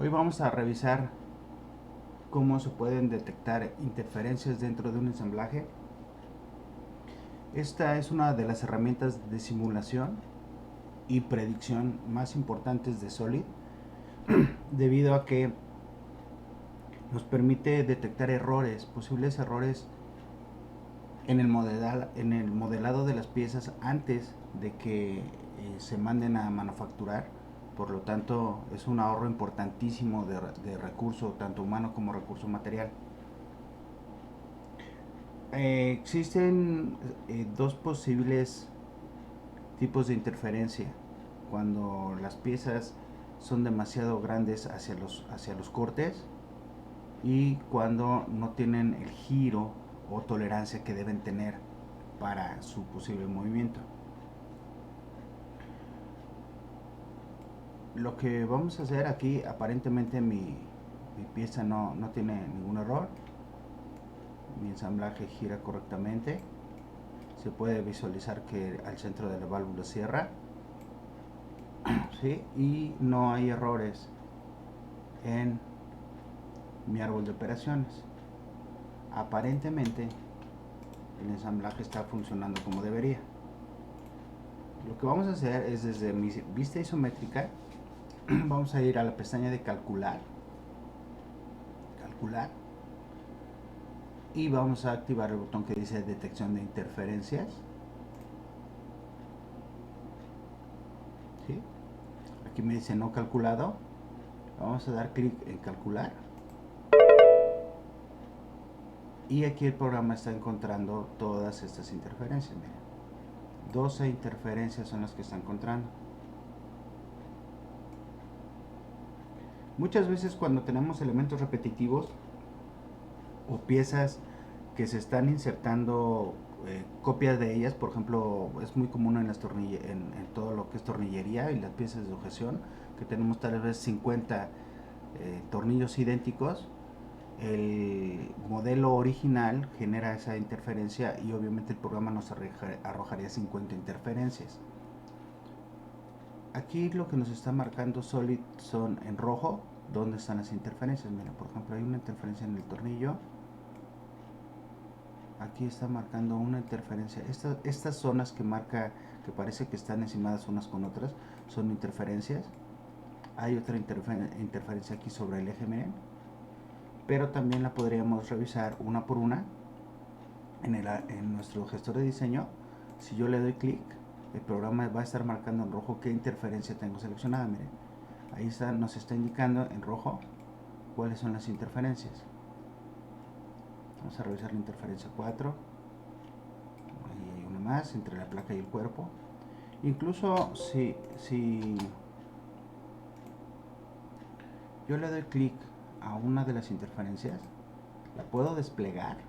Hoy vamos a revisar cómo se pueden detectar interferencias dentro de un ensamblaje. Esta es una de las herramientas de simulación y predicción más importantes de Solid, debido a que nos permite detectar errores, posibles errores en el modelado de las piezas antes de que se manden a manufacturar. Por lo tanto, es un ahorro importantísimo de recurso, tanto humano como recurso material. Existen dos posibles tipos de interferencia. Cuando las piezas son demasiado grandes hacia los cortes, y cuando no tienen el giro o tolerancia que deben tener para su posible movimiento. Lo que vamos a hacer aquí, aparentemente mi pieza no tiene ningún error, mi ensamblaje gira correctamente, se puede visualizar que al centro de la válvula cierra, ¿sí? Y no hay errores en mi árbol de operaciones. Aparentemente el ensamblaje está funcionando como debería. Lo que vamos a hacer es, desde mi vista isométrica, vamos a ir a la pestaña de calcular, y vamos a activar el botón que dice detección de interferencias, ¿sí? Aquí me dice no calculado, vamos a dar clic en calcular, y aquí el programa está encontrando todas estas interferencias. Miren, 12 interferencias son las que está encontrando. Muchas veces cuando tenemos elementos repetitivos o piezas que se están insertando copias de ellas, por ejemplo, es muy común en todo lo que es tornillería y las piezas de sujeción, que tenemos tal vez 50 tornillos idénticos. El modelo original genera esa interferencia y obviamente el programa nos arrojaría 50 interferencias. Aquí lo que nos está marcando Solid son en rojo dónde están las interferencias. Mira, por ejemplo, hay una interferencia en el tornillo. Aquí está marcando una interferencia. Estas zonas que marca, que parece que están encimadas unas con otras, son interferencias. Hay otra interferencia aquí sobre el eje, miren. Pero también la podríamos revisar una por una en nuestro gestor de diseño. Si yo le doy clic, el programa va a estar marcando en rojo qué interferencia tengo seleccionada. Miren, ahí está, nos está indicando en rojo cuáles son las interferencias. Vamos a revisar la interferencia 4. Ahí hay una más entre la placa y el cuerpo. Incluso si yo le doy clic a una de las interferencias, la puedo desplegar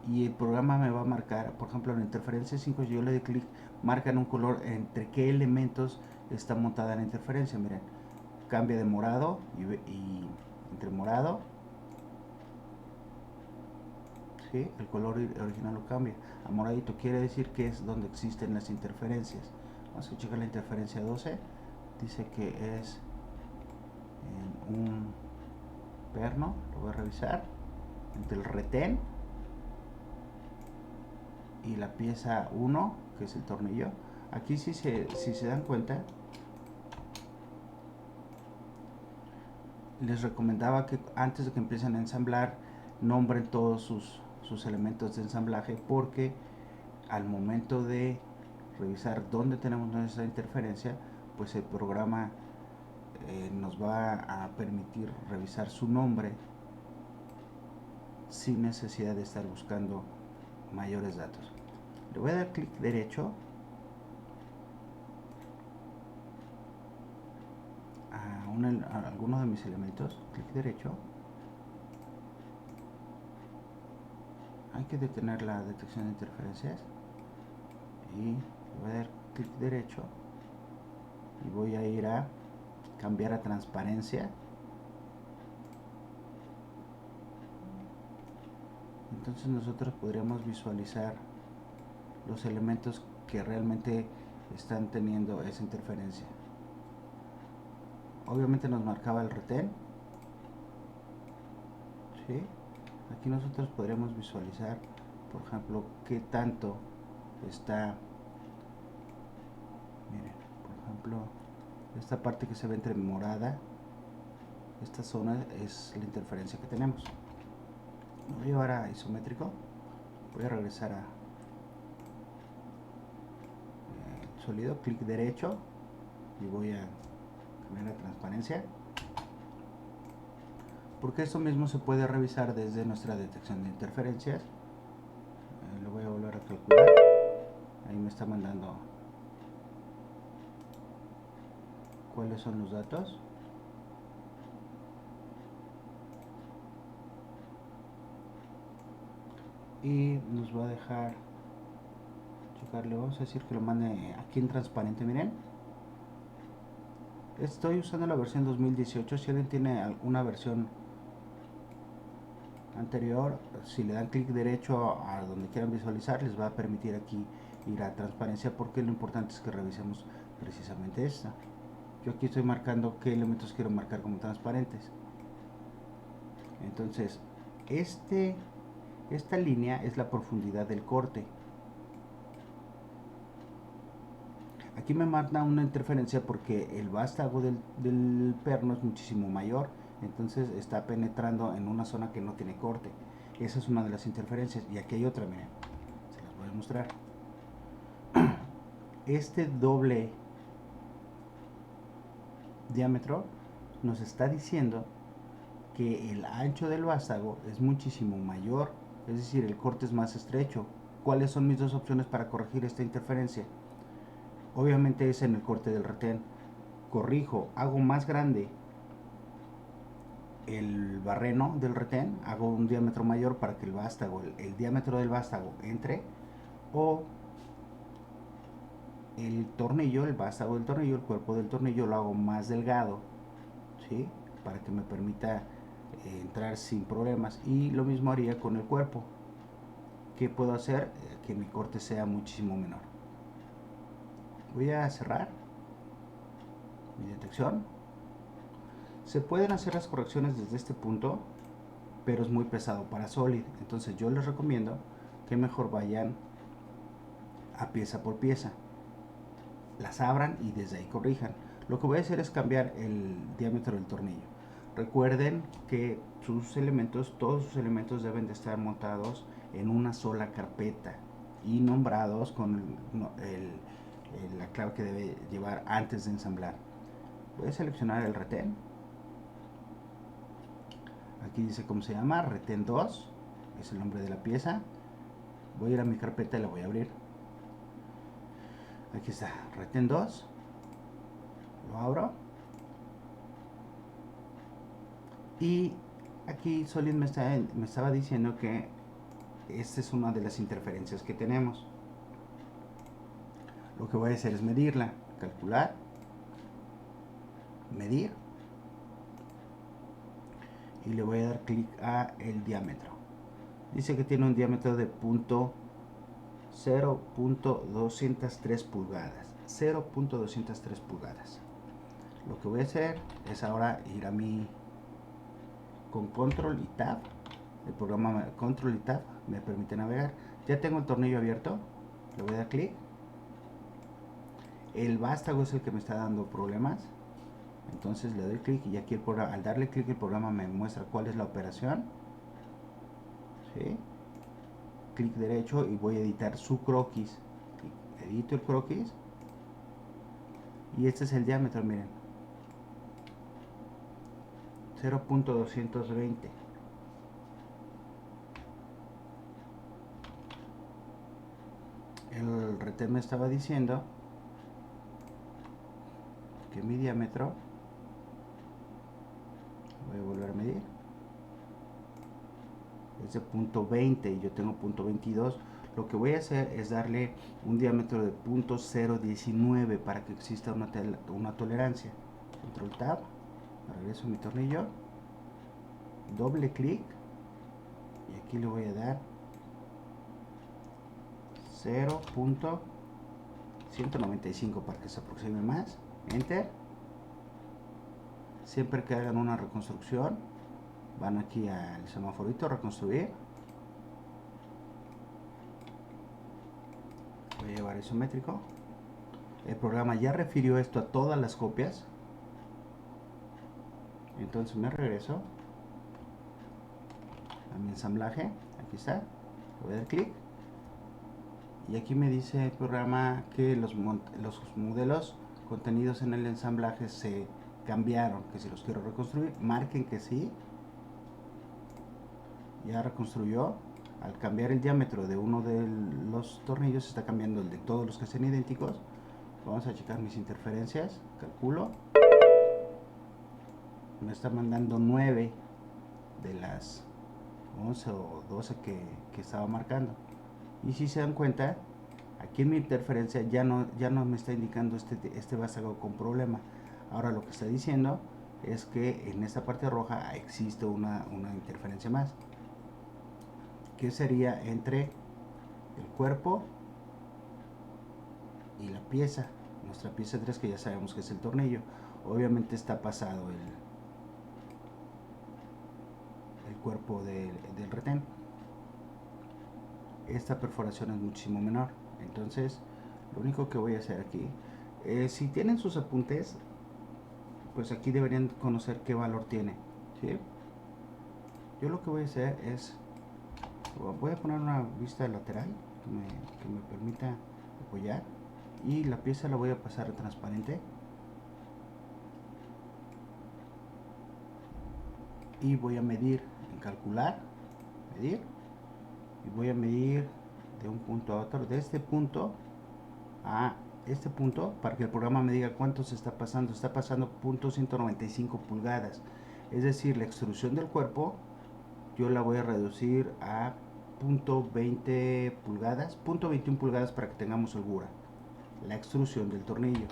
y el programa me va a marcar, por ejemplo, en la interferencia 5, si yo le doy clic, marcan un color entre qué elementos está montada la interferencia. Miren, cambia de morado y entre morado, ¿sí? El color original lo cambia a moradito, quiere decir que es donde existen las interferencias. Vamos a checar la interferencia 12, dice que es en un perno, lo voy a revisar, entre el retén y la pieza 1, que es el tornillo. Aquí si se dan cuenta, les recomendaba que antes de que empiecen a ensamblar, nombren todos sus elementos de ensamblaje, porque al momento de revisar dónde tenemos nuestra interferencia, pues el programa nos va a permitir revisar su nombre sin necesidad de estar buscando mayores datos. Le voy a dar clic derecho a alguno de mis elementos, clic derecho. Hay que detener la detección de interferencias y voy a dar clic derecho y voy a ir a cambiar a transparencia. Entonces nosotros podríamos visualizar los elementos que realmente están teniendo esa interferencia. obviamente nos marcaba el retén, ¿sí? Aquí nosotros podremos visualizar, por ejemplo, qué tanto está. Miren, por ejemplo, esta parte que se ve entre morada, esta zona es la interferencia que tenemos. Lo voy a llevar a isométrico, voy a regresar a sólido, clic derecho y voy a cambiar la transparencia, porque esto mismo se puede revisar desde nuestra detección de interferencias. Lo voy a volver a calcular, ahí me está mandando cuáles son los datos. Y nos va a dejar checarle, vamos a decir que lo mande aquí en transparente. Miren, estoy usando la versión 2018. Si alguien tiene alguna versión anterior, si le dan clic derecho a donde quieran visualizar, les va a permitir aquí ir a transparencia, porque lo importante es que revisemos precisamente esta. Yo aquí estoy marcando qué elementos quiero marcar como transparentes. Entonces, esta línea es la profundidad del corte. Aquí me manda una interferencia porque el vástago del perno es muchísimo mayor, entonces está penetrando en una zona que no tiene corte. Esa es una de las interferencias. Y aquí hay otra, miren, se las voy a mostrar. Este doble diámetro nos está diciendo que el ancho del vástago es muchísimo mayor, es decir, el corte es más estrecho. ¿Cuáles son mis dos opciones para corregir esta interferencia? Obviamente es en el corte del retén. Corrijo, hago más grande el barreno del retén, hago un diámetro mayor para que el vástago, el diámetro del vástago entre, o el tornillo, el vástago del tornillo, el cuerpo del tornillo lo hago más delgado, ¿sí? Para que me permita entrar sin problemas. Y lo mismo haría con el cuerpo. ¿Qué puedo hacer? Que mi corte sea muchísimo menor. Voy a cerrar mi detección. Se pueden hacer las correcciones desde este punto, pero es muy pesado para Solid. Entonces yo les recomiendo que mejor vayan a pieza por pieza, las abran y desde ahí corrijan. Lo que voy a hacer es cambiar el diámetro del tornillo. Recuerden que sus elementos, todos sus elementos deben de estar montados en una sola carpeta y nombrados con la clave que debe llevar antes de ensamblar. Voy a seleccionar el retén. Aquí dice cómo se llama, retén 2, es el nombre de la pieza. Voy a ir a mi carpeta y la voy a abrir. Aquí está, retén 2. Lo abro. Y aquí Solid me estaba diciendo que esta es una de las interferencias que tenemos. Lo que voy a hacer es medirla, calcular, medir, y le voy a dar clic a el diámetro. Dice que tiene un diámetro de 0.203 pulgadas. 0.203 pulgadas. Lo que voy a hacer es ahora ir a mi con control y tab. El programa control y tab me permite navegar. Ya tengo el tornillo abierto, le voy a dar clic. El vástago es el que me está dando problemas, entonces le doy clic y aquí el programa, al darle clic, el programa me muestra cuál es la operación. ¿Sí? Clic derecho y voy a editar su croquis. Edito el croquis y este es el diámetro, miren, 0.220. El retén me estaba diciendo que mi diámetro, voy a volver a medir, es de 0.20 y yo tengo 0.22. Lo que voy a hacer es darle un diámetro de 0.019 para que exista una tolerancia. Control tab, regreso a mi tornillo, doble clic y aquí le voy a dar 0.195 para que se aproxime más. Enter. siempre que hagan una reconstrucción, van aquí al semaforito, reconstruir. Voy a llevar isométrico. El programa ya refirió esto a todas las copias. Entonces me regreso a mi ensamblaje. Aquí está. Le voy a dar clic. Y aquí me dice el programa que los modelos contenidos en el ensamblaje se cambiaron, que si los quiero reconstruir, marquen que sí. Ya reconstruyó. Al cambiar el diámetro de uno de los tornillos, está cambiando el de todos los que sean idénticos. Vamos a checar mis interferencias. Calculo. Me está mandando 9 de las 11 o 12 que estaba marcando. Y si se dan cuenta, aquí en mi interferencia ya no me está indicando este vástago con problema. Ahora lo que está diciendo es que en esta parte roja existe una interferencia más, que sería entre el cuerpo y la pieza, nuestra pieza 3, que ya sabemos que es el tornillo. Obviamente está pasado el cuerpo del retén. Esta perforación es muchísimo menor. Entonces lo único que voy a hacer aquí, si tienen sus apuntes, pues aquí deberían conocer qué valor tiene, ¿sí? Yo lo que voy a hacer es, voy a poner una vista lateral que me permita apoyar, y la pieza la voy a pasar a transparente, y voy a medir en calcular, medir, y voy a medir de un punto a otro, de este punto a este punto, para que el programa me diga cuánto se está pasando. Está pasando .195 pulgadas, es decir, la extrusión del cuerpo yo la voy a reducir a .20 pulgadas, .21 pulgadas, para que tengamos holgura. La extrusión del tornillo,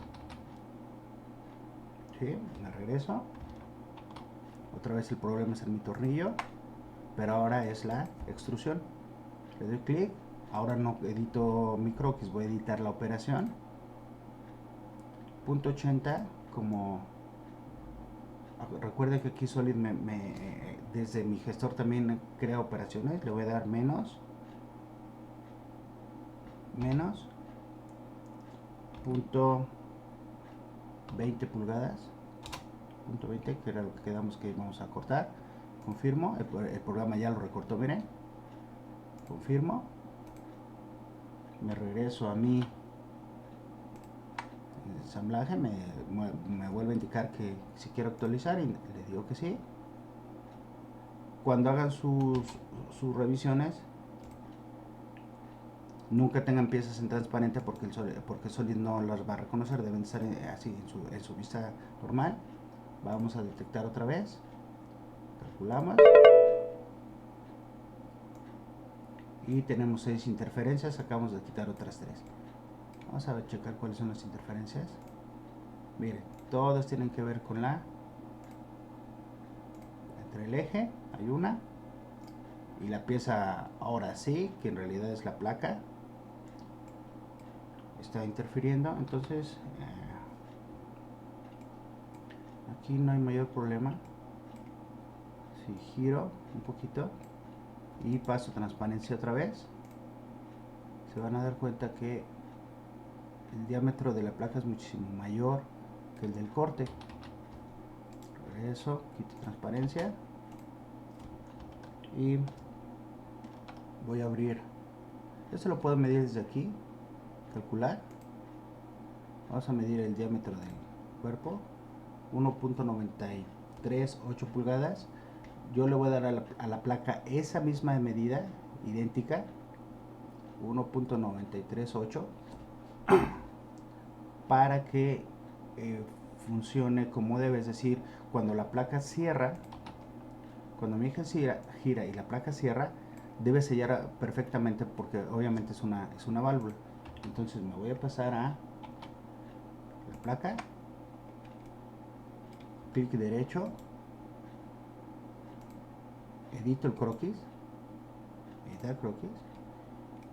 ¿sí? Me regreso. Otra vez el problema es en mi tornillo, pero ahora es la extrusión. Le doy clic. Ahora no edito mi croquis, voy a editar la operación. .80, como recuerden que aquí Solid desde mi gestor también crea operaciones. Le voy a dar menos .20 pulgadas, .20, que era lo que quedamos que íbamos a cortar. Confirmo, el programa ya lo recortó, miren. Confirmo, me regreso a mi ensamblaje, me vuelve a indicar que si quiero actualizar, y le digo que sí. Cuando hagan sus revisiones, nunca tengan piezas en transparente, porque Solid no las va a reconocer, deben estar así en su vista normal. Vamos a detectar otra vez, calculamos, y tenemos 6 interferencias. Acabamos de quitar otras 3. Vamos a checar cuáles son las interferencias. Miren, todas tienen que ver con entre el eje, hay una, y la pieza, ahora sí, que en realidad es la placa, está interfiriendo. Entonces aquí no hay mayor problema. Si giro un poquito y paso transparencia otra vez, se van a dar cuenta que el diámetro de la placa es muchísimo mayor que el del corte. Regreso, quito transparencia y voy a abrir. Esto lo puedo medir desde aquí, calcular. Vamos a medir el diámetro del cuerpo, 1.938 pulgadas. Yo le voy a dar a la placa esa misma medida, idéntica, 1.938, para que funcione como debe. Es decir, cuando la placa cierra, cuando mi eje gira y la placa cierra, debe sellar perfectamente, porque obviamente es una válvula. Entonces me voy a pasar a la placa, clic derecho, edito el croquis, editar croquis,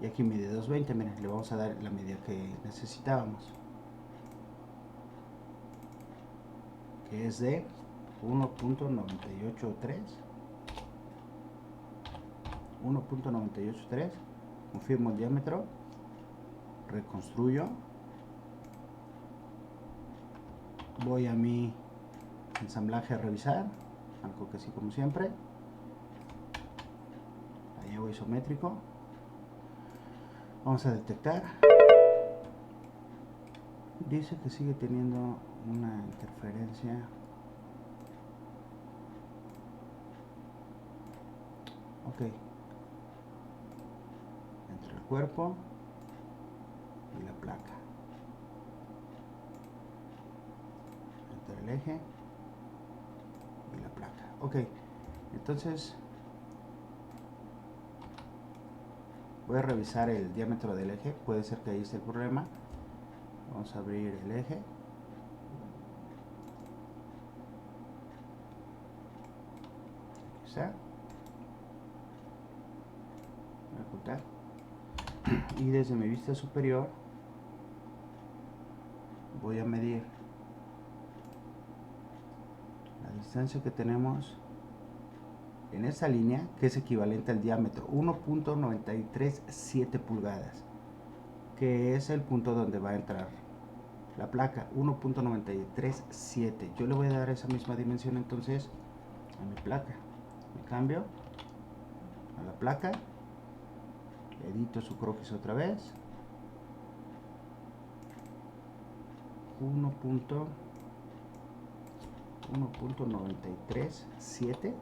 y aquí mide 220. Miren, le vamos a dar la medida que necesitábamos, que es de 1.983, 1.983, confirmo el diámetro, reconstruyo, voy a mi ensamblaje a revisar, algo que sí como siempre, ahí voy isométrico, vamos a detectar, dice que sigue teniendo una interferencia, ok, entre el cuerpo y la placa, entre el eje y la placa, ok, entonces voy a revisar el diámetro del eje, puede ser que ahí esté el problema, vamos a abrir el eje, aquí está, voy a ocultar, y desde mi vista superior voy a medir la distancia que tenemos en esta línea, que es equivalente al diámetro, 1.937 pulgadas, que es el punto donde va a entrar la placa, 1.937. Yo le voy a dar esa misma dimensión entonces a mi placa. Me cambio a la placa, edito su croquis otra vez, 1.937,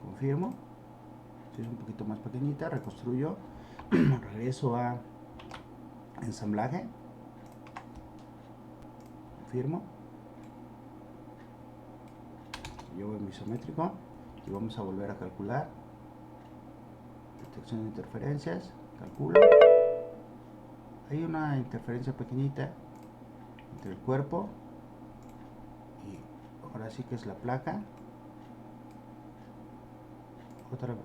confirmo, si es un poquito más pequeñita, reconstruyo, regreso a ensamblaje, confirmo, llevo el isométrico y vamos a volver a calcular, detección de interferencias, calculo, hay una interferencia pequeñita entre el cuerpo y ahora sí que es la placa, otra,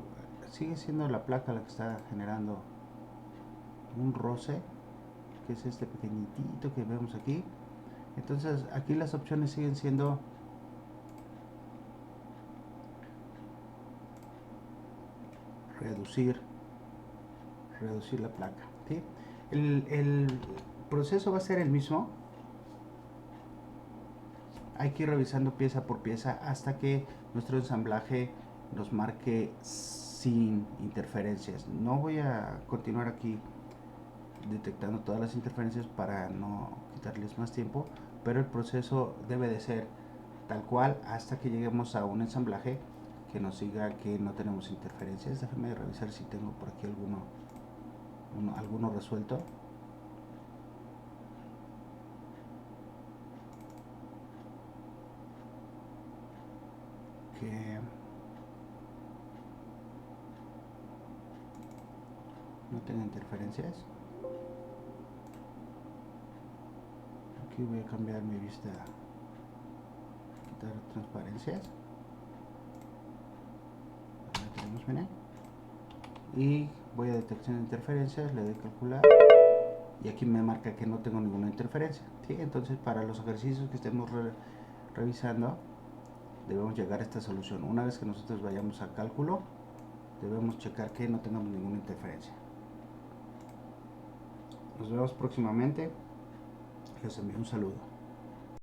sigue siendo la placa la que está generando un roce, que es este pequeñitito que vemos aquí. Entonces aquí las opciones siguen siendo reducir la placa, ¿sí? El proceso va a ser el mismo, hay que ir revisando pieza por pieza hasta que nuestro ensamblaje nos marque sin interferencias. No voy a continuar aquí detectando todas las interferencias para no quitarles más tiempo, pero el proceso debe de ser tal cual hasta que lleguemos a un ensamblaje que nos diga que no tenemos interferencias. Déjame revisar si tengo por aquí alguno resuelto. Que no tenga interferencias. Aquí voy a cambiar mi vista, quitar transparencias. Ahora tenemos, miren. Y voy a detección de interferencias, le doy calcular y aquí me marca que no tengo ninguna interferencia, ¿sí? Entonces para los ejercicios que estemos revisando debemos llegar a esta solución. Una vez que nosotros vayamos a cálculo debemos checar que no tengamos ninguna interferencia. Nos vemos próximamente, les envío un saludo.